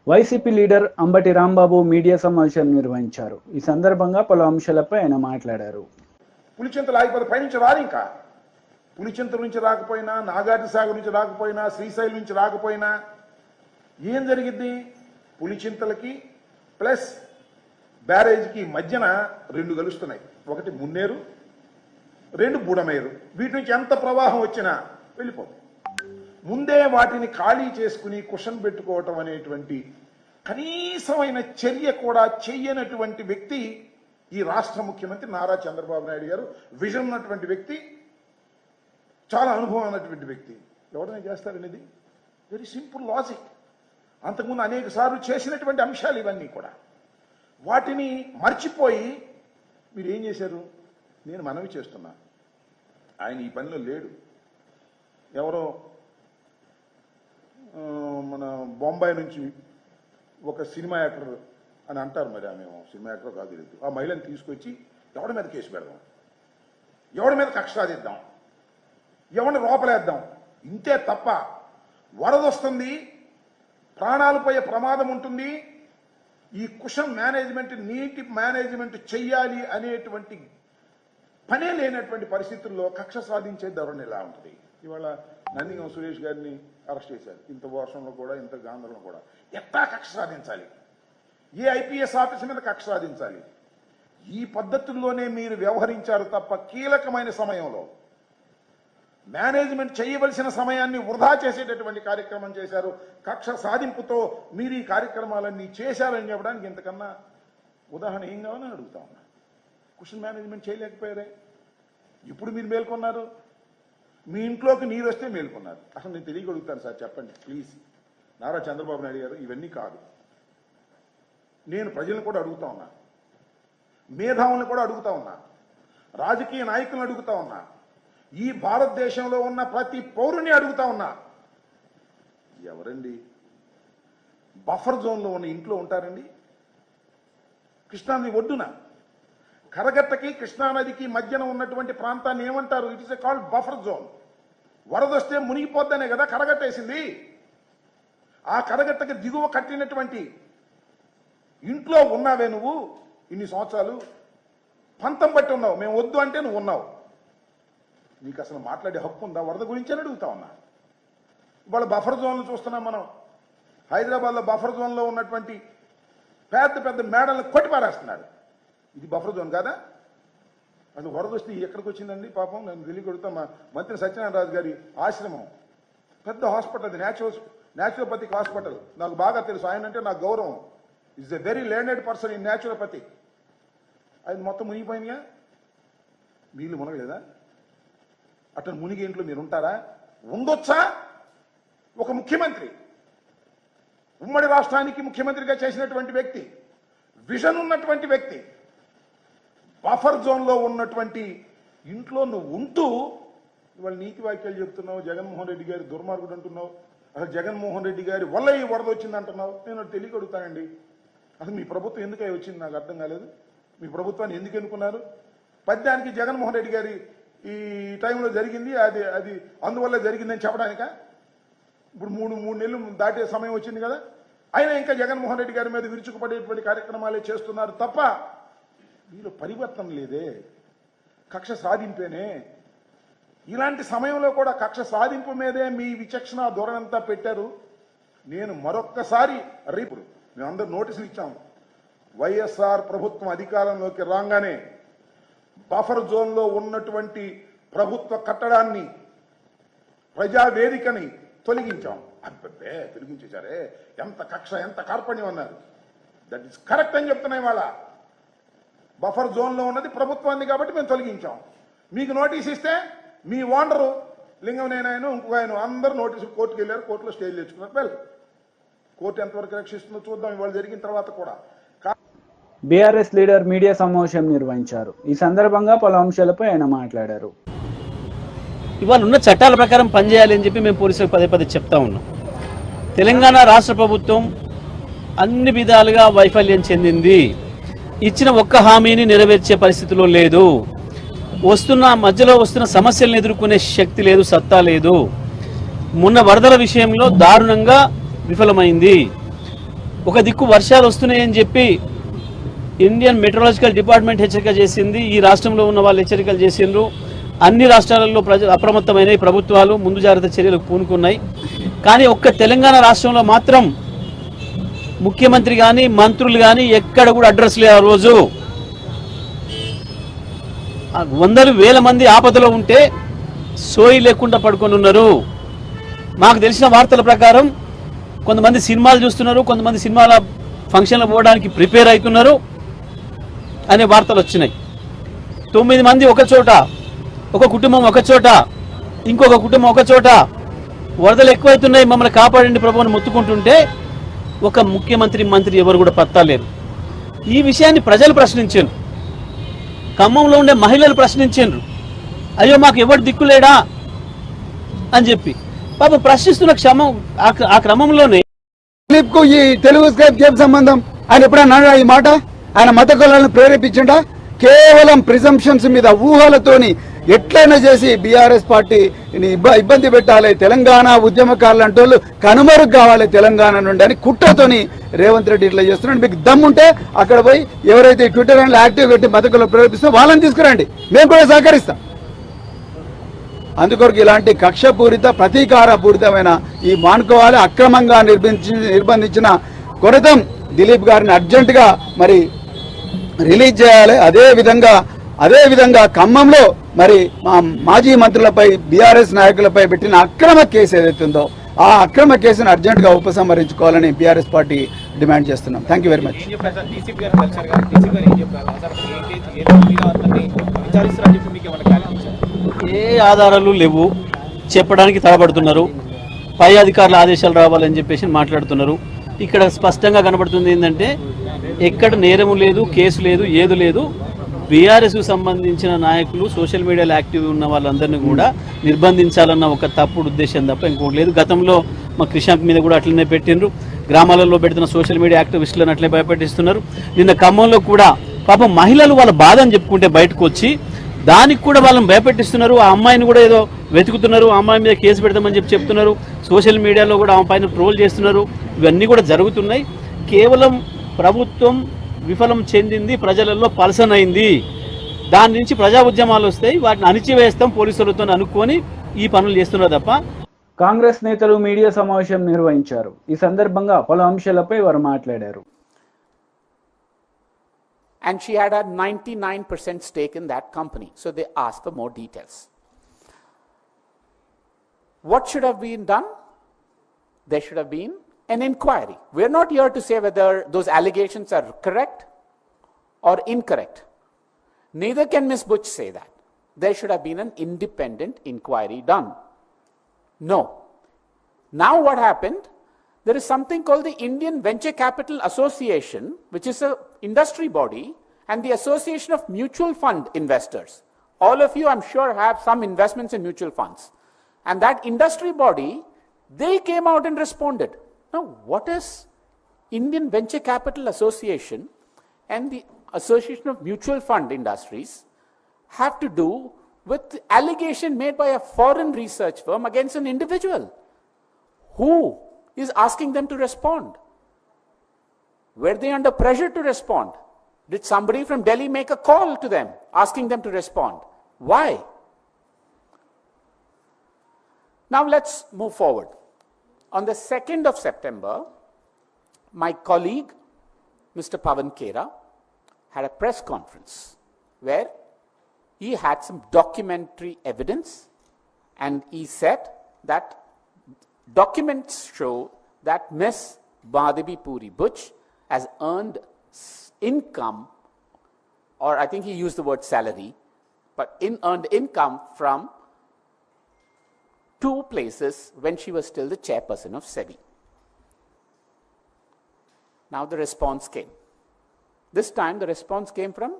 YCP leader Ambati Rambabu media సమావేశం నిర్వహించారు. ఈ సందర్భంగా పలు అంశాలపై ఆయన మాట్లాడారు. పులిచింతలు ఆగిపోతే పైనుంచి రాదు. ఇంకా పులిచింతల నుంచి రాకపోయినా, నాగార్జున సాగర్ నుంచి రాకపోయినా, శ్రీశైలం నుంచి రాకపోయినా ఏం జరిగింది? పులిచింతలకి ప్లస్ బ్యారేజ్కి మధ్యన రెండు కలుస్తున్నాయి. ఒకటి మున్నేరు, రెండు బుడమేరు. వీటి నుంచి ఎంత ప్రవాహం వచ్చినా వెళ్ళిపోతుంది. ముందే వాటిని ఖాళీ చేసుకుని కుషన్ పెట్టుకోవటం అనేటువంటి కనీసమైన చర్య కూడా చెయ్యనటువంటి వ్యక్తి ఈ రాష్ట్ర ముఖ్యమంత్రి నారా చంద్రబాబు నాయుడు గారు. విజన్ ఉన్నటువంటి వ్యక్తి, చాలా అనుభవం ఉన్నటువంటి వ్యక్తి. ఎవరైనా చేస్తారనేది వెరీ సింపుల్ లాజిక్. అంతకుముందు అనేక సార్లు చేసినటువంటి అంశాలు ఇవన్నీ కూడా. వాటిని మర్చిపోయి మీరు ఏం చేశారు? నేను మనవి చేస్తున్నా, ఆయన ఈ పనిలో లేడు. ఎవరో మన బొంబాయి నుంచి ఒక సినిమా యాక్టర్ అని అంటారు, మరి ఆమె సినిమా యాక్టర్ కాదు తెలియదు. ఆ మహిళను తీసుకొచ్చి ఎవడి మీద కేసు పెడదాం, ఎవడి మీద కక్ష సాధిద్దాం, ఎవరిని లోపలేద్దాం, ఇంతే తప్ప వరద వస్తుంది, ప్రాణాలు పోయే ప్రమాదం ఉంటుంది, ఈ కుషన్ మేనేజ్మెంట్, నీటి మేనేజ్మెంట్ చెయ్యాలి అనేటువంటి పనే లేనటువంటి పరిస్థితుల్లో కక్ష సాధించే ధోరణి ఎలా ఉంటుంది? ఇవాళ నందిగం సురేష్ గారిని అరెస్ట్ చేశారు. ఇంత వర్షంలో కూడా, ఇంత గాంధంలో కూడా ఎట్టా కక్ష సాధించాలి? ఏ ఐపీఎస్ ఆఫీసర్ మీద కక్ష సాధించాలి? ఈ పద్ధతుల్లోనే మీరు వ్యవహరించారు తప్ప కీలకమైన సమయంలో మేనేజ్మెంట్ చేయవలసిన సమయాన్ని వృధా చేసేటటువంటి కార్యక్రమం చేశారు. కక్ష సాధింపుతో మీరు ఈ కార్యక్రమాలన్నీ చేశారని చెప్పడానికి ఇంతకన్నా ఉదాహరణ ఏం కావాలని అడుగుతా ఉన్నా. కుషన్ మేనేజ్మెంట్ చేయలేకపోయారే. ఇప్పుడు మీరు మేల్కొన్నారు. మీ ఇంట్లోకి నీరు వస్తే మేల్కొన్నారు. అసలు నేను తెలియగలుగుతాను సార్, చెప్పండి ప్లీజ్. నారా చంద్రబాబు నాయుడు గారు, ఇవన్నీ కాదు. నేను ప్రజలను కూడా అడుగుతా ఉన్నా, మేధావులను కూడా అడుగుతా ఉన్నా, రాజకీయ నాయకులను అడుగుతా ఉన్నా, ఈ భారతదేశంలో ఉన్న ప్రతి పౌరుని అడుగుతా ఉన్నా, ఎవరండి బఫర్ జోన్లో ఉన్న ఇంట్లో ఉంటారండి? కృష్ణానది ఒడ్డున కరగట్టకి కృష్ణానదికి మధ్యన ఉన్నటువంటి ప్రాంతాన్ని ఏమంటారు? It is a called buffer zone. వరదొస్తే మునిగిపోద్దనే కదా కరగట్టేసింది. ఆ కరగట్టకి దిగువ కట్టినటువంటి ఇంట్లో ఉన్నావే నువ్వు ఇన్ని సంవత్సరాలు? పంతం బట్టి ఉన్నావు. మేము వద్దు అంటే నువ్వు ఉన్నావు. నీకు అసలు మాట్లాడే హక్కు ఉందా? వరద గురించి అని అడుగుతా ఉన్నా. ఇవాళ బఫర్ జోన్లు చూస్తున్నాం మనం. హైదరాబాద్లో బఫర్ జోన్లో ఉన్నటువంటి పెద్ద పెద్ద మేడలను కొట్టి పారేస్తున్నాడు. ఇది బఫర్ జోన్ కాదా? అసలు వరద వస్తే ఎక్కడికి వచ్చిందండి? పాపం నేను తెలియగలుగుతా. మా మంత్రి సత్యనారాయణ రాజు గారి ఆశ్రమం పెద్ద హాస్పిటల్, అది న్యాచురోపతిక్ హాస్పిటల్. నాకు బాగా తెలుసు. ఆయన అంటే నాకు గౌరవం. Is a very learned person in naturopathy. అది మొత్తం మునిగిపోయినాయా? వీళ్ళు మునగలేదా? అట్లా మునిగి ఇంట్లో మీరు ఉంటారా? ఉండొచ్చా? ఒక ముఖ్యమంత్రి, ఉమ్మడి రాష్ట్రానికి ముఖ్యమంత్రిగా చేసినటువంటి వ్యక్తి, విజన్ ఉన్నటువంటి వ్యక్తి, బఫర్ జోన్లో ఉన్నటువంటి ఇంట్లో నువ్వు ఉంటూ ఇవాళ నీతి వాక్యాలు చెప్తున్నావు. జగన్మోహన్ రెడ్డి గారి దుర్మార్గుడు అంటున్నావు. అసలు జగన్మోహన్ రెడ్డి గారి వల్ల ఈ వరద వచ్చింది అంటున్నావు. నేను తెలియగలుగుతానండి, అసలు మీ ప్రభుత్వం ఎందుకై వచ్చింది నాకు అర్థం కాలేదు. మీ ప్రభుత్వాన్ని ఎందుకు ఎన్నుకున్నారు? పద్యానికి జగన్మోహన్ రెడ్డి గారి ఈ టైంలో జరిగింది, అది అందువల్ల జరిగిందని చెప్పడానిక? ఇప్పుడు మూడు నెలలు దాటే సమయం వచ్చింది కదా, అయినా ఇంకా జగన్మోహన్ రెడ్డి గారి మీద విరుచుకుపడేటువంటి కార్యక్రమాలే చేస్తున్నారు తప్ప వీళ్ళు పరివర్తన లేదే. కక్ష సాధింపేనే. ఇలాంటి సమయంలో కూడా కక్ష సాధింపు మీదే మీ విచక్షణ ధోరణంతా పెట్టారు. నేను మరొక్కసారి రేపు మేమందరూ నోటీసులు ఇచ్చాము. వైఎస్ఆర్ ప్రభుత్వం అధికారంలోకి రాగానే బఫర్ జోన్లో ఉన్నటువంటి ప్రభుత్వ కట్టడాన్ని, ప్రజావేదికని తొలగించాం. అబ్బే తొలగించేశారే, ఎంత కక్ష, ఎంత కార్పణ్యం అన్నారు. దట్ ఈస్ కరెక్ట్ అని చెప్తున్నాయి. వాళ్ళ బఫర్ జోన్లో ఉన్నది ప్రభుత్వాన్ని కాబట్టి మేము తొలగించాం. మీకు నోటీస్ ఇస్తే మీ ఓనరు లింగంనేనాయను ఇంకొక ఆయన అందరూ నోటీసులు కోర్టుకు వెళ్ళారు. కోర్టులో స్టేజ్ తెచ్చుకున్నారు. వెల్, కోర్టు ఎంతవరకు రక్షిస్తుందో చూద్దాం ఇవాళ జరిగిన తర్వాత కూడా. బీఆర్ఎస్ లీడర్ మీడియా సమావేశం నిర్వహించారు. ఈ సందర్భంగా పలు అంశాలపై ఆయన మాట్లాడారు. ఇవాళ ఉన్న చట్టాల ప్రకారం పనిచేయాలి అని చెప్పి మేము పోలీసులకు పదే పదే చెప్తా ఉన్నాం. తెలంగాణ రాష్ట్ర ప్రభుత్వం అన్ని విధాలుగా వైఫల్యం చెందింది. ఇచ్చిన ఒక్క హామీని నెరవేర్చే పరిస్థితిలో లేదు. మధ్యలో వస్తున్న సమస్యలను ఎదుర్కొనే శక్తి లేదు, సత్తా లేదు. మొన్న వరదల విషయంలో దారుణంగా విఫలమైంది. ఒక దిక్కు వర్షాలు వస్తున్నాయని చెప్పి ఇండియన్ మెట్రలాజికల్ డిపార్ట్మెంట్ హెచ్చరిక చేసింది, ఈ రాష్ట్రంలో ఉన్న వాళ్ళు హెచ్చరికలు చేసిండ్రు. అన్ని రాష్ట్రాలలో ప్రజలు అప్రమత్తమైన ప్రభుత్వాలు ముందు జాగ్రత్త చర్యలకు పూనుకున్నాయి. కానీ ఒక్క తెలంగాణ రాష్ట్రంలో మాత్రం ముఖ్యమంత్రి కానీ మంత్రులు కానీ ఎక్కడ కూడా అడ్రస్ లేదు. ఆ రోజు వందలు వేల మంది ఆపదలో ఉంటే సోయి లేకుండా పడుకొని ఉన్నారు. మాకు తెలిసిన వార్తల ప్రకారం కొంతమంది సినిమాలు చూస్తున్నారు, కొంతమంది సినిమాల ఫంక్షన్లు పోవడానికి ప్రిపేర్ అవుతున్నారు అనే వార్తలు వచ్చినాయి. 9 మంది ఒక చోట, ఒక కుటుంబం ఒక చోట, ఇంకొక కుటుంబం ఒక చోట, వరదలు ఎక్కువైతున్నాయి మమ్మల్ని కాపాడండి ప్రభువుని మొత్తుకుంటుంటే ఒక ముఖ్యమంత్రి మంత్రి ఎవరు కూడా పత్తాలేరు. ఈ విషయాన్ని ప్రజలు ప్రశ్నించారు, ఖమ్మంలో ఉండే మహిళలు ప్రశ్నించారు, అయ్యో మాకు ఎవరు దిక్కులేడా అని చెప్పి పాపం ప్రశ్నిస్తున్న ఆ క్రమంలోనే దిలీప్ కు ఈ తెలుగు స్క్రైబ్ ఏం సంబంధం? ఆయన ఎప్పుడన్నా అన్నాడా ఈ మాట? ఆయన మత కులాలను ప్రేరేపించిండా? కేవలం ప్రిజంప్షన్స్ మీద ఊహలతోని ఎట్లయినా చేసి బీఆర్ఎస్ పార్టీని ఇబ్బంది పెట్టాలి, తెలంగాణ ఉద్యమకారులు అంటే వాళ్ళు కనుమరుగు కావాలి తెలంగాణ నుండి అని కుట్రతోని రేవంత్ రెడ్డి ఇట్లా చేస్తున్నాడు. మీకు దమ్ముంటే అక్కడ పోయి ఎవరైతే ట్విట్టర్ హ్యాండిల్ యాక్టివ్ పెట్టి మత కులం ప్రేరేపిస్తారో వాళ్ళని తీసుకురండి, మేము కూడా సహకరిస్తాం. అందుకొరకు ఇలాంటి కక్షపూరిత ప్రతీకారపూరితమైన ఈ మానుకోవాలి. అక్రమంగా నిర్బంధించిన కొరతం దిలీప్ గారిని అర్జెంటుగా మరి రిలీజ్ చేయాలి. అదే విధంగా ఖమ్మంలో మరి మా మాజీ మంత్రులపై బీఆర్ఎస్ నాయకులపై పెట్టిన అక్రమ కేసు ఏదైతుందో ఆ అక్రమ కేసును అర్జెంటుగా ఉపసంహరించుకోవాలని బీఆర్ఎస్ పార్టీ డిమాండ్ చేస్తున్నాం. Thank you very much. ఏ ఆధారాలు లేవు చెప్పడానికి తడబడుతున్నారు. పై అధికారుల ఆదేశాలు రావాలని చెప్పేసి మాట్లాడుతున్నారు. ఇక్కడ స్పష్టంగా కనబడుతుంది ఏంటంటే ఎక్కడ నేరము లేదు, కేసు లేదు, ఏది లేదు. బీఆర్ఎస్కు సంబంధించిన నాయకులు సోషల్ మీడియాలో యాక్టివ్ ఉన్న వాళ్ళందరినీ కూడా నిర్బంధించాలన్న ఒక తప్పుడు ఉద్దేశం తప్ప ఇంకోటి లేదు. గతంలో మా క్రిషాంక్ మీద కూడా అట్లనే పెట్టిండ్రు. గ్రామాలలో పెడుతున్న సోషల్ మీడియా యాక్టివిస్టులను అట్లే భయపెట్టిస్తున్నారు. నిన్న ఖమ్మంలో కూడా పాపం మహిళలు వాళ్ళ బాధని చెప్పుకుంటే బయటకు వచ్చి దానికి కూడా వాళ్ళని భయపెట్టిస్తున్నారు. ఆ అమ్మాయిని కూడా ఏదో వెతుకుతున్నారు, ఆ అమ్మాయి మీద కేసు పెడతామని చెప్తున్నారు. సోషల్ మీడియాలో కూడా ఆమె పైన ట్రోల్ చేస్తున్నారు. ఇవన్నీ కూడా జరుగుతున్నాయి. కేవలం ప్రభుత్వం విఫలం చెందింది, ప్రజలలో పలసనైంది. దాని నుంచి ప్రజా ఉద్యమాలు వస్తాయి, వాటిని అణిచివేస్తాం పోలీసులతో అనుకొని ఈ పనులు చేస్తున్నారు తప్ప. కాంగ్రెస్ నేతలు మీడియా సమావేశం నిర్వహించారు. ఈ సందర్భంగా పలు అంశాలపై వారు మాట్లాడారు. And she had a 99% stake in that company. So they asked for more details. What should have been done? There should have been an inquiry. We're not here to say whether those allegations are correct or incorrect. Neither can Ms. Butch say that. There should have been an independent inquiry done. No. Now what happened? There is something called the Indian Venture Capital Association, which is an industry body, and the Association of Mutual Fund Investors. All of you, I'm sure, have some investments in mutual funds. And that industry body, they came out and responded. Now, what is Indian Venture Capital Association and the Association of Mutual Fund Industries have to do with the allegation made by a foreign research firm against an individual? Who is asking them to respond? Were they under pressure to respond? Did somebody from Delhi make a call to them asking them to respond? Why? Now let's move forward. On the 2nd of September, my colleague, Mr. Pavan Khera, had a press conference where he had some documentary evidence, and he said that documents show that Ms. Madhavi Puri Butch has earned income, or I think he used the word salary, but earned income from 2 places when she was still the chairperson of SEBI. Now the response came. This time the response came from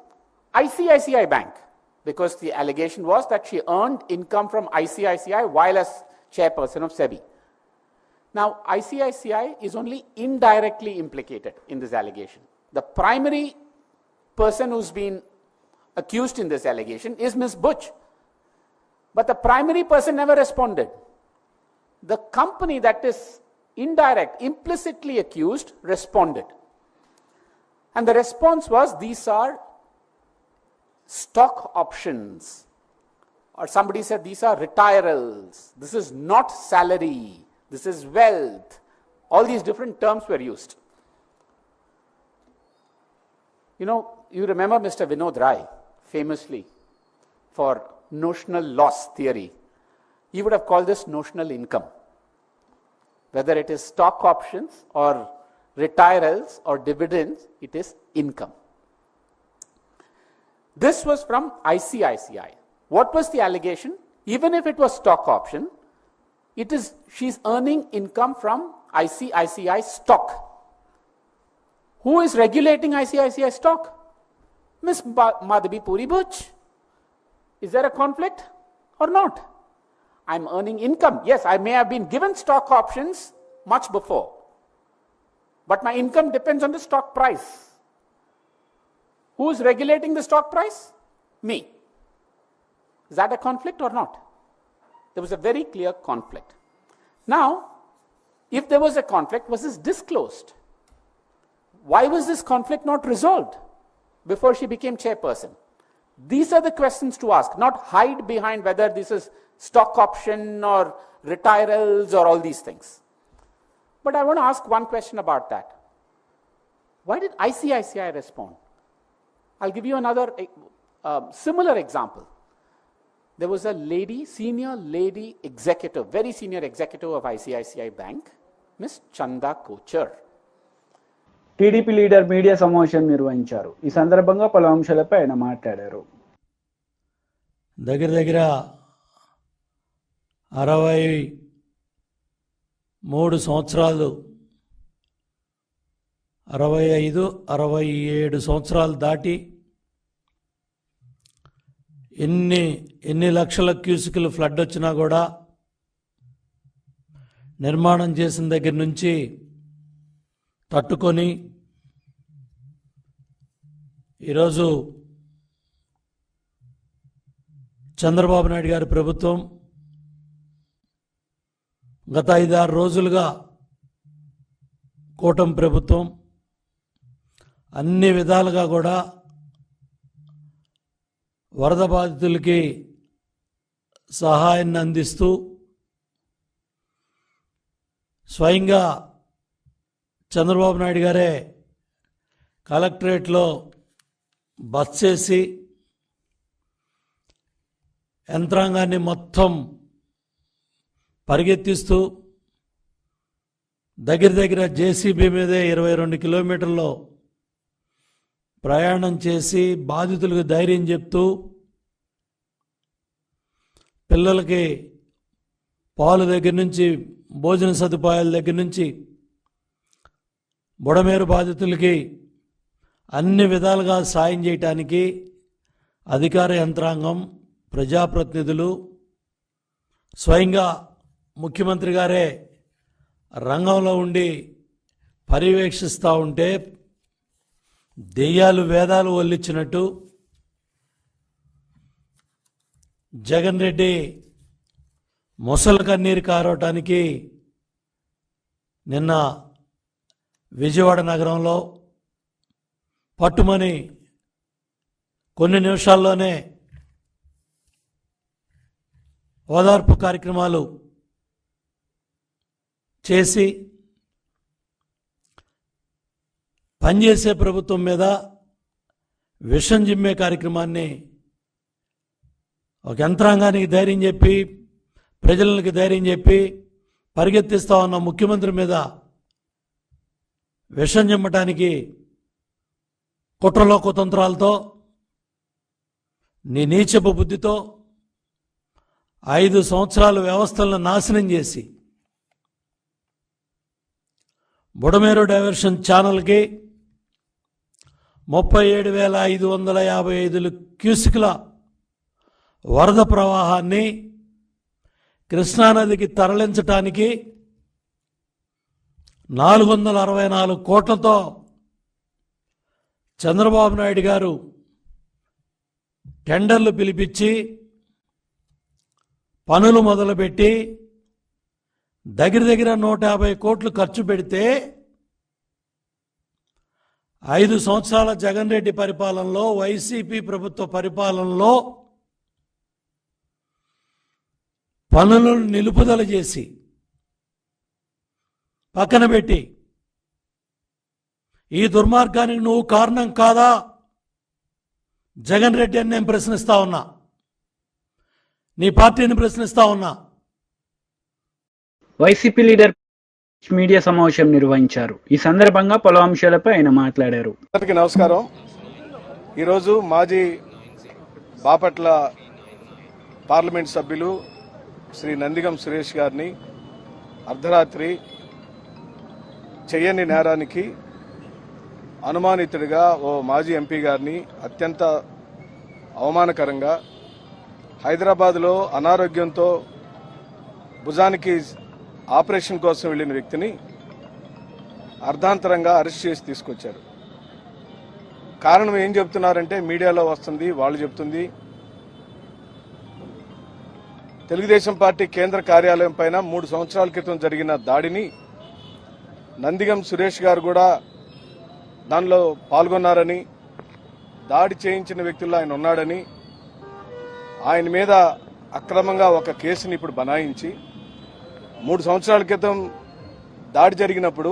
ICICI Bank, because the allegation was that she earned income from ICICI while as chairperson of SEBI. Now, ICICI is only indirectly implicated in this allegation. The primary person who's been accused in this allegation is Ms. Butch. But the primary person never responded. The company that is indirect, implicitly accused, responded. And the response was, these are stock options. Or somebody said, these are retirals. This is not salary. This is wealth. All these different terms were used. You know, you remember Mr. Vinod Rai, famously, for notional loss theory. He would have called this notional income. Whether it is stock options or retirals or dividends, it is income. This was from ICICI. What was the allegation? Even if it was stock option, she's earning income from ICICI stock. Who is regulating ICICI stock? Ms. Madhabi Puri Butch. Is there a conflict or not? I'm earning income. Yes, I may have been given stock options much before, but my income depends on the stock price. Who is regulating the stock price? Me. Is that a conflict or not? There was a very clear conflict. Now, if there was a conflict, was this disclosed? Why was this conflict not resolved before she became chairperson? These are the questions to ask, not hide behind whether this is stock option or retirals or all these things. But I want to ask one question about that. Why did ICICI respond? I'll give you another similar example. There was a lady, senior lady executive, very senior executive of ICICI Bank, Ms. Chanda Kochar. TDP leader media సమావేశం నిర్వహించారు. ఈ సందర్భంగా పలు అంశాలపై ఆయన మాట్లాడారు. దగ్గర 63 సంవత్సరాలు, 65-67 సంవత్సరాలు దాటి ఎన్ని లక్షల క్యూసిక్లు ఫ్లడ్ వచ్చినా కూడా నిర్మాణం చేసిన దగ్గర నుంచి తట్టుకొని ఈరోజు చంద్రబాబు నాయుడు గారి ప్రభుత్వం గత 5-6 రోజులుగా కూటమి ప్రభుత్వం అన్ని విధాలుగా కూడా వరద బాధితులకి సహాయాన్ని అందిస్తూ స్వయంగా చంద్రబాబు నాయుడు గారే కలెక్టరేట్లో బస్ చేసి యంత్రాంగాన్ని మొత్తం పరిగెత్తిస్తూ దగ్గర జేసీబీ మీదే 22 కిలోమీటర్లో ప్రయాణం చేసి బాధితులకు ధైర్యం చెప్తూ పిల్లలకి పాలు దగ్గర నుంచి భోజన సదుపాయాల దగ్గర నుంచి బుడమేరు బాధితులకి అన్ని విధాలుగా సాయం చేయటానికి అధికార యంత్రాంగం, ప్రజాప్రతినిధులు, స్వయంగా ముఖ్యమంత్రి గారే రంగంలో ఉండి పర్యవేక్షిస్తూ ఉంటే దెయ్యాలు వేదాలు వల్లించినట్టు జగన్ రెడ్డి ముసలి కన్నీరు కారవటానికి నిన్న విజయవాడ నగరంలో పట్టుమని కొన్ని నిమిషాల్లోనే ఓదార్పు కార్యక్రమాలు చేసి పనిచేసే ప్రభుత్వం మీద విషం జిమ్మే కార్యక్రమాన్ని ఒక యంత్రాంగానికి ధైర్యం చెప్పి ప్రజలకి ధైర్యం చెప్పి పరిగెత్తిస్తా ఉన్న ముఖ్యమంత్రి మీద విషం జిమ్మటానికి కుట్రలో కుతంత్రాలతో నీ నీచపు బుద్ధితో 5 సంవత్సరాల వ్యవస్థలను నాశనం చేసి బుడమేరు డైవర్షన్ ఛానల్కి 37,555 క్యూసిక్ల వరద ప్రవాహాన్ని కృష్ణానదికి తరలించటానికి 464 కోట్లతో చంద్రబాబు నాయుడు గారు టెండర్లు పిలిపించి పనులు మొదలుపెట్టి దగ్గర 150 కోట్లు ఖర్చు పెడితే 5 సంవత్సరాల జగన్ రెడ్డి పరిపాలనలో, వైసీపీ ప్రభుత్వ పరిపాలనలో పనులను నిలుపుదల చేసి పక్కన పెట్టి ఈ దుర్మార్గానికి నువ్వు కారణం కాదా జగన్ రెడ్డి అని నేను ప్రశ్నిస్తా ఉన్నా, నీ పార్టీని ప్రశ్నిస్తా ఉన్నా. వైసీపీ లీడర్ మీడియా సమావేశం నిర్వహించారు. ఈ సందర్భంగా పలు అంశాలపై ఆయన మాట్లాడారు. అందరికీ నమస్కారం. ఈరోజు మాజీ బాపట్ల పార్లమెంట్ సభ్యులు శ్రీ నందిగం సురేష్ గారిని అర్ధరాత్రి చెయ్యని నేరానికి అనుమానితుడిగా ఓ మాజీ ఎంపీ గారిని అత్యంత అవమానకరంగా హైదరాబాద్లో అనారోగ్యంతో భుజానికి ఆపరేషన్ కోసం వెళ్లిన వ్యక్తిని అర్ధాంతరంగా అరెస్ట్ చేసి తీసుకొచ్చారు. కారణం ఏం చెప్తున్నారంటే మీడియాలో వస్తుంది, వాళ్ళు చెప్తుంది తెలుగుదేశం పార్టీ కేంద్ర కార్యాలయం పైన 3 సంవత్సరాల క్రితం జరిగిన దాడిని నందిగం సురేష్ గారు కూడా దానిలో పాల్గొన్నారని, దాడి చేయించిన వ్యక్తుల్లో ఆయన ఉన్నాడని, ఆయన మీద అక్రమంగా ఒక కేసుని ఇప్పుడు బనాయించి 3 సంవత్సరాల క్రితం దాడి జరిగినప్పుడు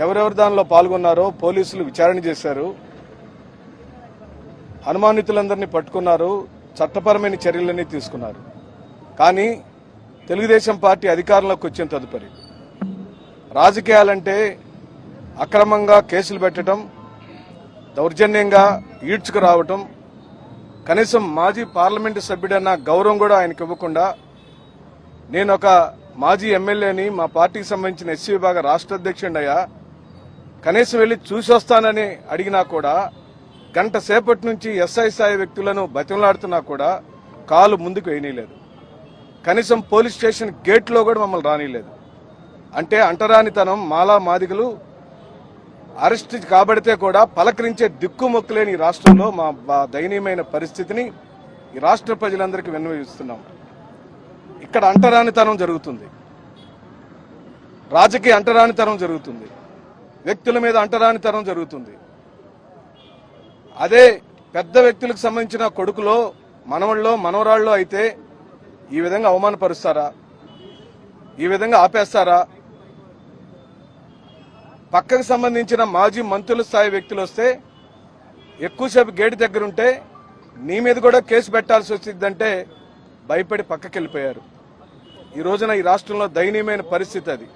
ఎవరెవరు దానిలో పాల్గొన్నారో పోలీసులు విచారణ చేశారు, అనుమానితులందరినీ పట్టుకున్నారు, చట్టపరమైన చర్యలన్నీ తీసుకున్నారు. కానీ తెలుగుదేశం పార్టీ అధికారంలోకి వచ్చిన తదుపరి రాజకీయాలంటే అక్రమంగా కేసులు పెట్టడం, దౌర్జన్యంగా ఈడ్చుకు రావటం, కనీసం మాజీ పార్లమెంటు సభ్యుడన్న గౌరవం కూడా ఆయనకు ఇవ్వకుండా, నేను ఒక మాజీ ఎమ్మెల్యేని, మా పార్టీకి సంబంధించిన ఎస్సీ విభాగ రాష్ట్ర అధ్యక్షుడయ్యా, కనీసం వెళ్లి చూసొస్తానని అడిగినా కూడా గంట సేపటి నుంచి ఎస్ఐ స్థాయి వ్యక్తులను బతిమలాడుతున్నా కూడా కాలు ముందుకు వేయనీయలేదు. కనీసం పోలీస్ స్టేషన్ గేట్లో కూడా మమ్మల్ని రానిలేదు. అంటే అంటరానితనం, మాలా మాదిగలు అరెస్ట్ కాబడితే కూడా పలకరించే దిక్కుమొక్కులేని ఈ రాష్ట్రంలో మా దయనీయమైన పరిస్థితిని ఈ రాష్ట్ర ప్రజలందరికీ విన్నవిస్తున్నాం. ఇక్కడ అంటరానితనం జరుగుతుంది, రాజకీయ అంటరానితనం జరుగుతుంది, వ్యక్తుల మీద అంటరానితనం జరుగుతుంది. అదే పెద్ద వ్యక్తులకు సంబంధించిన కొడుకులో, మనవళ్ళలో, మనవరాళ్ళలో అయితే ఈ విధంగా అవమానపరుస్తారా? ఈ విధంగా ఆపేస్తారా? పక్కకు సంబంధించిన మాజీ మంత్రుల స్థాయి వ్యక్తులు వస్తే ఎక్కువసేపు గేటు దగ్గరుంటే నీ మీద కూడా కేసు పెట్టాల్సి వచ్చిందంటే భయపడి పక్కకి వెళ్ళిపోయారు. ఈ రోజున ఈ రాష్ట్రంలో దయనీయమైన పరిస్థితి అది.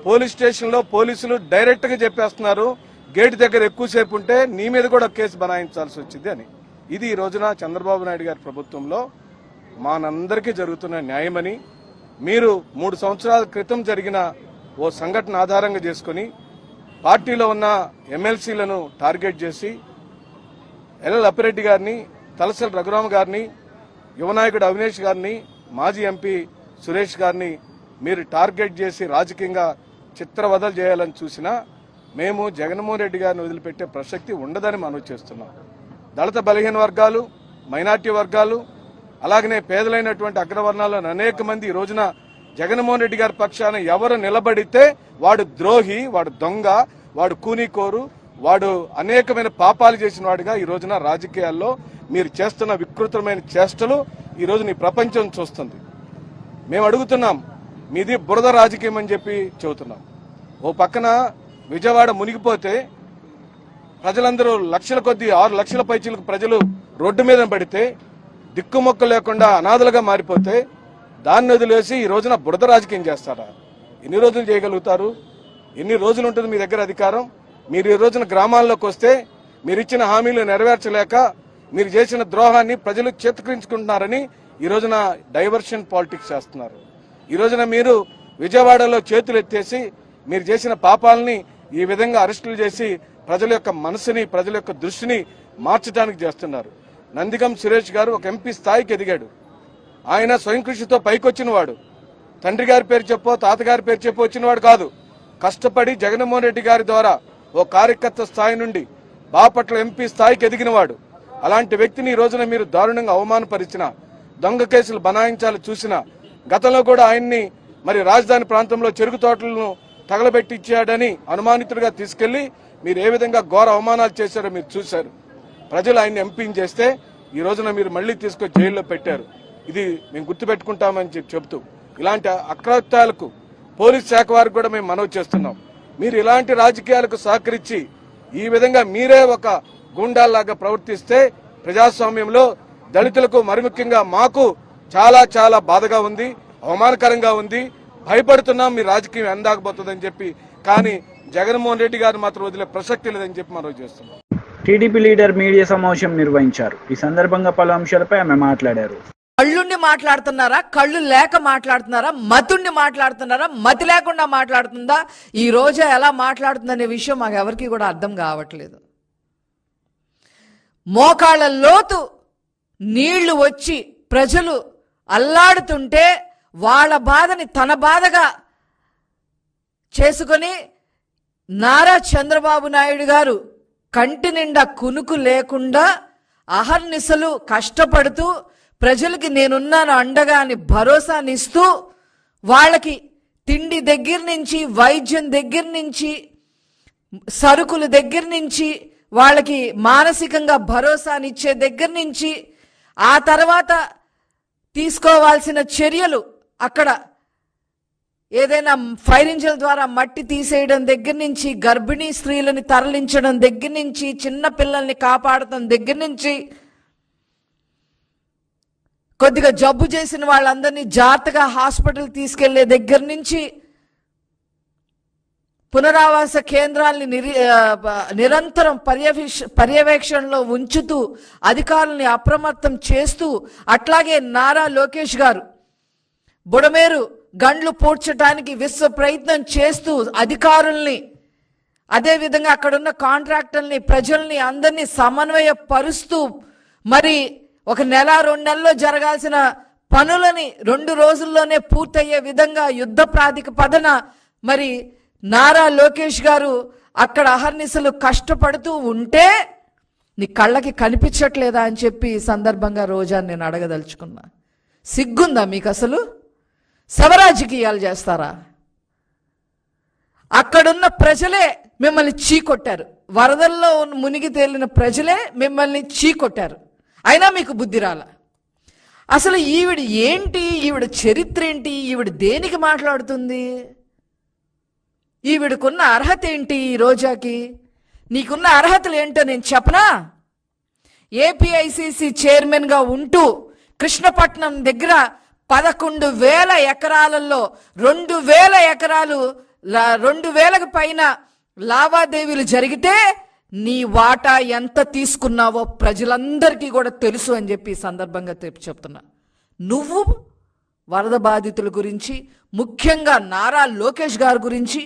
పోలీస్ స్టేషన్లో పోలీసులు డైరెక్ట్ గా చెప్పేస్తున్నారు, గేటు దగ్గర ఎక్కువసేపు ఉంటే నీ మీద కూడా కేసు బనాయించాల్సి వచ్చింది అని. ఇది ఈ రోజున చంద్రబాబు నాయుడు గారి ప్రభుత్వంలో మానందరికీ జరుగుతున్న న్యాయమని, మీరు 3 సంవత్సరాల క్రితం జరిగిన ఓ సంఘటన ఆధారంగా చేసుకుని పార్టీలో ఉన్న ఎమ్మెల్సీలను టార్గెట్ చేసి ఎల్ అప్పిరెడ్డి గారిని, తలసరి రఘురామ గారిని, యువనాయకుడు అవినేష్ గారిని, మాజీ ఎంపీ సురేష్ గారిని మీరు టార్గెట్ చేసి రాజకీయంగా చిత్రవదలు చేయాలని చూసినా మేము జగన్మోహన్ రెడ్డి గారిని వదిలిపెట్టే ప్రసక్తి ఉండదని మనవి చేస్తున్నాం. దళిత బలహీన వర్గాలు, మైనార్టీ వర్గాలు, అలాగనే పేదలైనటువంటి అగ్రవర్ణాలను అనేక మంది ఈ రోజున జగన్మోహన్ రెడ్డి గారి పక్షాన ఎవరు నిలబడితే వాడు ద్రోహి, వాడు దొంగ, వాడు కూనీకోరు, వాడు అనేకమైన పాపాలు చేసిన వాడిగా ఈ రోజున రాజకీయాల్లో మీరు చేస్తున్న వికృతమైన చేష్టలు ఈ రోజు నీ ప్రపంచం చూస్తుంది. మేము అడుగుతున్నాం, మీది బురద రాజకీయం అని చెప్పి చెబుతున్నాం. ఓ పక్కన విజయవాడ మునిగిపోతే ప్రజలందరూ లక్షల కొద్దీ 6 లక్షల పైచీలకు ప్రజలు రోడ్డు మీద పడితే దిక్కుమొక్క లేకుండా అనాథలుగా మారిపోతే దాన్ని వదిలేసి ఈ రోజున బురద రాజకీయం చేస్తారా? ఎన్ని రోజులు చేయగలుగుతారు? ఎన్ని రోజులు ఉంటుంది మీ దగ్గర అధికారం? మీరు ఈ రోజున గ్రామాల్లోకి వస్తే మీరిచ్చిన హామీలు నెరవేర్చలేక మీరు చేసిన ద్రోహాన్ని ప్రజలు చేతుకరించుకుంటున్నారని ఈ రోజున డైవర్షన్ పాలిటిక్స్ చేస్తున్నారు. ఈ రోజున మీరు విజయవాడలో చేతులు ఎత్తేసి మీరు చేసిన పాపాలని ఈ విధంగా అరెస్టులు చేసి ప్రజల యొక్క మనసుని, ప్రజల యొక్క దృష్టిని మార్చడానికి చేస్తున్నారు. నందిగం సురేష్ గారు ఒక ఎంపీ స్థాయికి ఎదిగాడు. ఆయన స్వయం కృషితో పైకొచ్చిన వాడు. తండ్రి గారి పేరు చెప్పో, తాతగారి పేరు చెప్పో వచ్చినవాడు కాదు. కష్టపడి జగన్మోహన్ రెడ్డి గారి ద్వారా ఓ కార్యకర్త స్థాయి నుండి బాపట్ల ఎంపీ స్థాయికి ఎదిగినవాడు. అలాంటి వ్యక్తిని ఈ రోజున మీరు దారుణంగా అవమానపరిచిన, దొంగ కేసులు బనాయించాలని చూసిన, గతంలో కూడా ఆయన్ని మరి రాజధాని ప్రాంతంలో చెరుకు తోటలను తగలబెట్టించాడని అనుమానితుడిగా తీసుకెళ్లి మీరు ఏ విధంగా ఘోర అవమానాలు చేశారో మీరు చూశారు. ప్రజలు ఆయన్ని ఎంపీని చేస్తే ఈ రోజున మీరు మళ్లీ తీసుకొచ్చి జైల్లో పెట్టారు. ఇది మేము గుర్తుపెట్టుకుంటామని చెబుతూ ఇలాంటి అకృత్యాలకు పోలీస్ శాఖ వారికి కూడా మేము మనవి చేస్తున్నాం. మీరు ఇలాంటి రాజకీయాలకు సహకరించి ఈ విధంగా మీరే ఒక గూండాల్లాగా ప్రవర్తిస్తే ప్రజాస్వామ్యంలో దళితులకు మరి ముఖ్యంగా మాకు చాలా చాలా బాధగా ఉంది, అవమానకరంగా ఉంది. భయపడుతున్నాం మీ రాజకీయం ఎందాకపోతుందని చెప్పి. కానీ జగన్మోహన్ రెడ్డి గారు మాత్రం వదిలే ప్రసక్తి లేదని చెప్పి మనం చేస్తున్నాం. టీడీపీ లీడర్ మీడియా సమావేశం నిర్వహించారు. ఈ సందర్భంగా పలు అంశాలపై ఆమె మాట్లాడారు. కళ్ళుండి మాట్లాడుతున్నారా, కళ్ళు లేక మాట్లాడుతున్నారా, మతుండి మాట్లాడుతున్నారా, మతి లేకుండా మాట్లాడుతుందా, ఈ రోజు ఎలా మాట్లాడుతుందనే విషయం మాకు ఎవరికి కూడా అర్థం కావట్లేదు. మోకాళ్ళ లోతు నీళ్లు వచ్చి ప్రజలు అల్లాడుతుంటే వాళ్ళ బాధని తన బాధగా చేసుకొని నారా చంద్రబాబు నాయుడు గారు కంటి నిండా కునుకు లేకుండా అహర్నిశలు కష్టపడుతూ ప్రజలకి నేనున్నాను అండగా అని భరోసానిస్తూ వాళ్ళకి తిండి దగ్గర నుంచి, వైద్యం దగ్గర నుంచి, సరుకుల దగ్గర నుంచి, వాళ్ళకి మానసికంగా భరోసానిచ్చే దగ్గర నుంచి, ఆ తర్వాత తీసుకోవాల్సిన చర్యలు అక్కడ ఏదైనా ఫైర్ ఇంజిన్ ద్వారా మట్టి తీసేయడం దగ్గర నుంచి, గర్భిణీ స్త్రీలని తరలించడం దగ్గర నుంచి, చిన్న పిల్లల్ని కాపాడటం దగ్గర నుంచి, కొద్దిగా జబ్బు చేసిన వాళ్ళందరినీ జాగ్రత్తగా హాస్పిటల్ తీసుకెళ్లే దగ్గర నుంచి, పునరావాస కేంద్రాలని నిరంతరం పర్యవేక్షణలో ఉంచుతూ అధికారుల్ని అప్రమత్తం చేస్తూ, అట్లాగే నారా లోకేష్ గారు బుడమేరు గండ్లు పూడ్చడానికి విశ్వ ప్రయత్నం చేస్తూ అధికారుల్ని, అదేవిధంగా అక్కడున్న కాంట్రాక్టర్ని, ప్రజల్ని అందరినీ సమన్వయపరుస్తూ మరి 1 నెల 2 నెలల్లో జరగాల్సిన పనులని 2 రోజుల్లోనే పూర్తయ్యే విధంగా యుద్ధ ప్రాతిపదికన మరి నారా లోకేష్ గారు అక్కడ అహర్నిశలు కష్టపడుతూ ఉంటే నీ కళ్ళకి కనిపించట్లేదా అని చెప్పి ఈ సందర్భంగా రోజా నేను అడగదలుచుకున్నా. సిగ్గుందా మీకు అసలు? శవరాజకీయాలు చేస్తారా? అక్కడున్న ప్రజలే మిమ్మల్ని చీకొట్టారు. వరదల్లో మునిగి తేలిన ప్రజలే మిమ్మల్ని చీకొట్టారు. అయినా మీకు బుద్ధి రాల. అసలు ఈవిడ ఏంటి, ఈవిడ చరిత్ర ఏంటి, ఈవిడ దేనికి మాట్లాడుతుంది, ఈవిడకున్న అర్హత ఏంటి? ఈ రోజాకి నీకున్న అర్హతలు ఏంటో నేను చెప్పనా? ఏపీఐసిసి చైర్మన్గా ఉంటూ కృష్ణపట్నం దగ్గర 11,000 ఎకరాలలో 2,000 ఎకరాలు 2,000కు పైన లావాదేవీలు జరిగితే నీ వాటా ఎంత తీసుకున్నావో ప్రజలందరికీ కూడా తెలుసు అని చెప్పి ఈ సందర్భంగా చెప్తున్నా. నువ్వు వరద బాధితుల గురించి, ముఖ్యంగా నారా లోకేష్ గారి గురించి